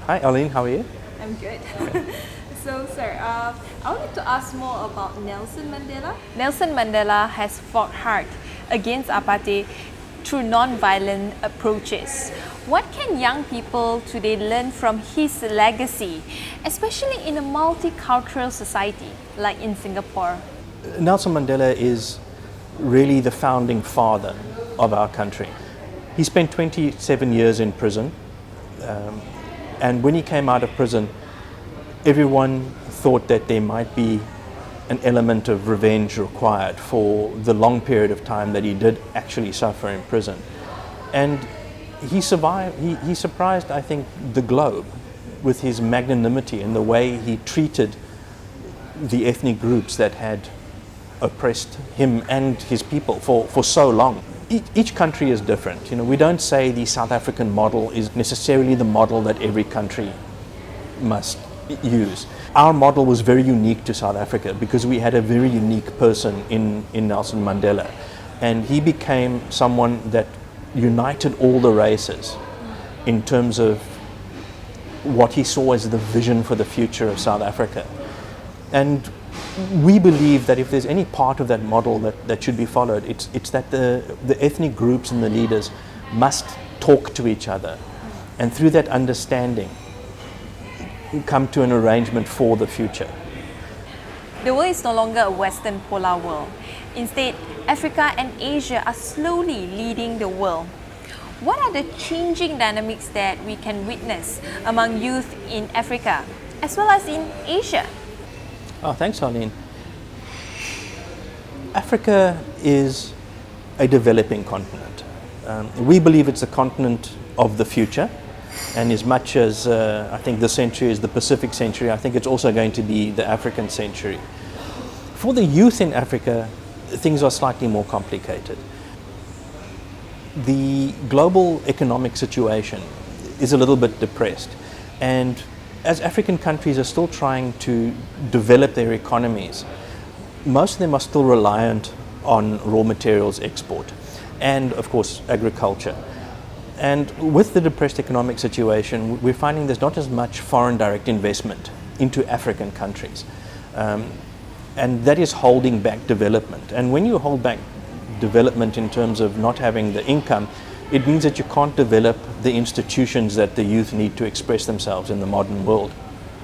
Hi, Aline, how are you? I'm good. So, sir, I wanted to ask more about Nelson Mandela. Nelson Mandela has fought hard against apartheid through non-violent approaches. What can young people today learn from his legacy, especially in a multicultural society like in Singapore? Nelson Mandela is really the founding father of our country. He spent 27 years in prison, and when he came out of prison, everyone thought that there might be an element of revenge required for the long period of time that he did actually suffer in prison. And he survived, he surprised, I think, the globe with his magnanimity and the way he treated the ethnic groups that had oppressed him and his people for so long. Each country is different. We don't say the South African model is necessarily the model that every country must use. Our model was very unique to South Africa because we had a very unique person in Nelson Mandela, and he became someone that united all the races in terms of what he saw as the vision for the future of South Africa. And we believe that if there's any part of that model that should be followed, it's that the ethnic groups and the leaders must talk to each other, and through that understanding come to an arrangement for the future. The world is no longer a Western polar world. Instead, Africa and Asia are slowly leading the world. What are the changing dynamics that we can witness among youth in Africa as well as in Asia? Oh, thanks, Arlene. Africa is a developing continent. We believe it's the continent of the future. And as much as I think this century is the Pacific century, I think it's also going to be the African century. For the youth in Africa, things are slightly more complicated. The global economic situation is a little bit depressed. And as African countries are still trying to develop their economies, most of them are still reliant on raw materials export and, of course, agriculture. And with the depressed economic situation, we're finding there's not as much foreign direct investment into African countries. And that is holding back development. And when you hold back development in terms of not having the income, it means that you can't develop the institutions that the youth need to express themselves in the modern world.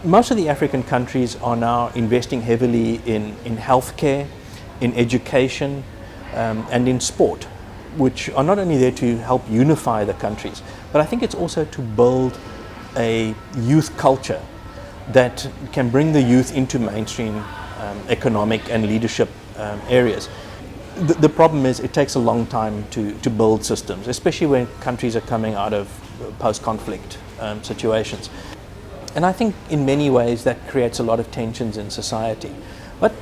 Most of the African countries are now investing heavily in healthcare, in education, and in sport, which are not only there to help unify the countries, but I think it's also to build a youth culture that can bring the youth into mainstream economic and leadership areas. The problem is it takes a long time to build systems, especially when countries are coming out of post-conflict situations. And I think in many ways that creates a lot of tensions in society. But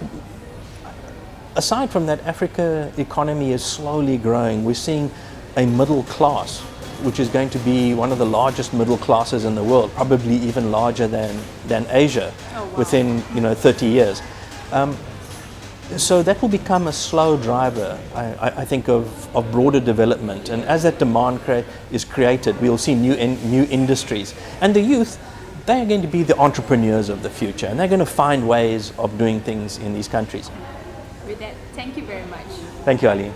aside from that, Africa's economy is slowly growing. We're seeing a middle class, which is going to be one of the largest middle classes in the world, probably even larger than Asia. Oh, wow. Within 30 years. So that will become a slow driver, I think, of broader development. And as that demand is created, we'll see new industries. And the youth, they are going to be the entrepreneurs of the future, and they're going to find ways of doing things in these countries. With that, thank you very much. Thank you, Ali.